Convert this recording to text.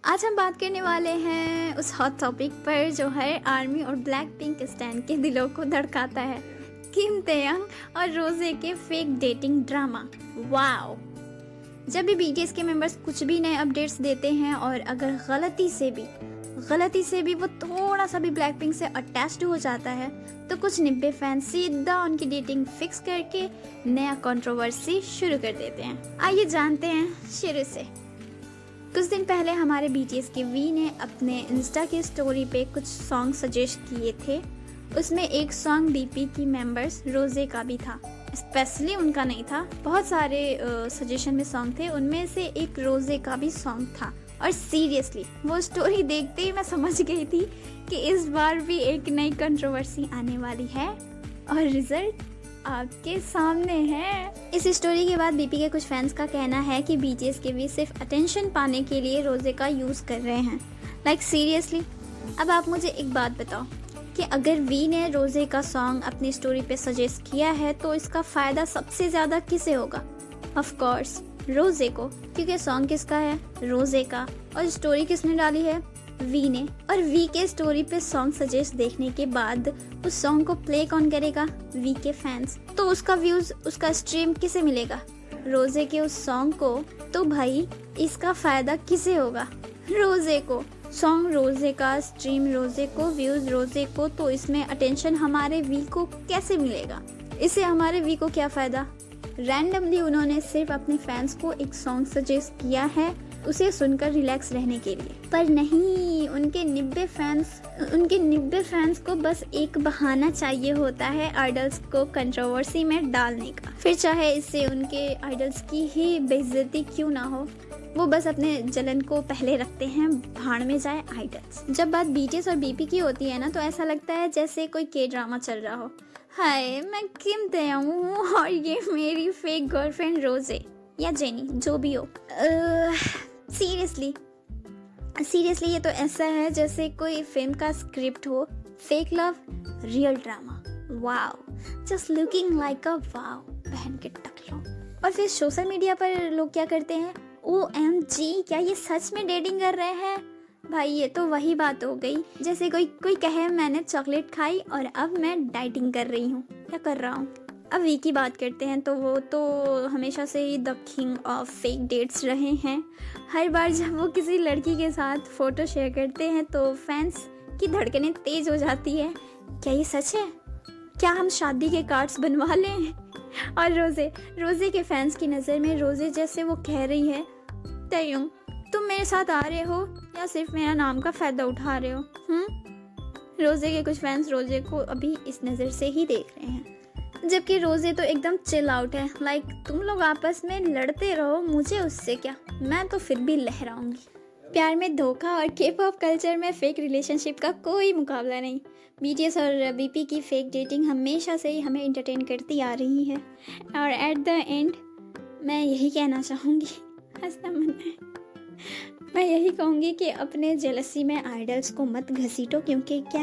आज हम बात करने वाले हैं उस हॉट टॉपिक पर जो हर आर्मी और ब्लैक पिंक स्टैंड के दिलों को धड़काता है, किम ताeyang और रोजे के फेक डेटिंग ड्रामा। वाओ! जब भी बीटीएस के मेंबर्स कुछ भी नए अपडेट्स देते हैं और अगर गलती से भी वो थोड़ा सा भी ब्लैक पिंक से अटैच्ड हो जाता है तो कुछ निब्बे फैंस सीधा उनकी डेटिंग फिक्स करके नया कंट्रोवर्सी शुरू कर देते हैं। आइए जानते हैं शुरू से। कुछ दिन पहले हमारे बीटीएस के वी ने अपने इंस्टा की स्टोरी पे कुछ सॉन्ग सजेस्ट किए थे। उसमें एक सॉन्ग बीपी की मेंबर्स रोजे का भी था, स्पेशली उनका नहीं था। बहुत सारे सजेशन में सॉन्ग थे, उनमें से एक रोजे का भी सॉन्ग था। और सीरियसली वो स्टोरी देखते ही मैं समझ गई थी कि इस बार भी एक नई कंट्रोवर्सी आने वाली है और रिजल्ट आपके सामने है। इस स्टोरी के बाद बीपी के कुछ फैंस का कहना है कि बीटीएस के भी सिर्फ अटेंशन पाने के लिए रोजे का यूज कर रहे हैं। Like seriously. अब आप मुझे एक बात बताओ कि अगर वी ने रोजे का सॉन्ग अपनी स्टोरी पे सजेस्ट किया है तो इसका फायदा सबसे ज्यादा किसे होगा? ऑफ कोर्स रोजे को, क्योंकि सॉन्ग किसका है? रोजे का। और स्टोरी किसने डाली है? वी ने। और वी के स्टोरी पे सॉन्ग सजेस्ट देखने के बाद उस सॉन्ग को प्ले कौन करेगा? वी के फैंस। तो उसका व्यूज, उसका स्ट्रीम किसे मिलेगा? रोजे के उस सॉन्ग को। तो भाई इसका फायदा किसे होगा? रोजे को। सॉन्ग रोजे का, स्ट्रीम रोजे को, व्यूज रोजे को, तो इसमें अटेंशन हमारे वी को कैसे मिलेगा? इससे हमारे वी को क्या फायदा? रैंडमली उन्होंने सिर्फ अपने फैंस को एक सॉन्ग सजेस्ट किया है उसे सुनकर रिलैक्स रहने के लिए। पर नहीं, उनके निब्बे फैंस को बस एक बहाना चाहिए होता है आइडल्स को कंट्रोवर्सी में डालने का। फिर चाहे इससे उनके आइडल्स की ही बेइज्जती क्यों ना हो, वो बस अपने जलन को पहले रखते हैं। भाड़ में जाए आइडल्स। जब बात बीटीएस और बीपी की होती है ना तो ऐसा लगता है जैसे कोई के ड्रामा चल रहा हो। हाय, मैं किम ताeyang हूँ और ये मेरी फेक गर्लफ्रेंड रोजे या जेनी, जो भी हो। सीरियसली ये तो ऐसा है जैसे कोई फिल्म का स्क्रिप्ट हो। Fake love, real drama. Wow, just looking like a wow, बहन के टकलो। और फिर सोशल मीडिया पर लोग क्या करते हैं? OMG, क्या ये सच में डेटिंग कर रहे हैं? भाई ये तो वही बात हो गई जैसे कोई कहे मैंने चॉकलेट खाई और अब मैं डाइटिंग कर रही हूँ या कर रहा हूँ। अब वी की बात करते हैं तो वो तो हमेशा से ही the king of fake dates रहे हैं। हर बार जब वो किसी लड़की के साथ फोटो शेयर करते हैं तो फैंस की धड़कनें तेज हो जाती है। क्या ये सच है? क्या हम शादी के कार्ड्स बनवा लें? और रोजे के फैंस की नज़र में रोजे जैसे वो कह रही है, ताeyang तुम मेरे साथ आ रहे हो या सिर्फ मेरा नाम का फायदा उठा रहे हो? रोजे के कुछ फैंस रोजे को अभी इस नज़र से ही देख रहे हैं, जबकि रोजे तो एकदम चिल आउट है। लाइक तुम लोग आपस में लड़ते रहो, मुझे उससे क्या, मैं तो फिर भी लहराऊंगी। प्यार में धोखा और के-पॉप कल्चर में फेक रिलेशनशिप का कोई मुकाबला नहीं। बीटीएस और बीपी की फेक डेटिंग हमेशा से ही हमें इंटरटेन करती आ रही है और एट द एंड मैं यही कहना चाहूँगी, हंसना मन है, मैं यही कहूँगी कि अपने जेलसी में आइडल्स को मत घसीटो, क्योंकि क्या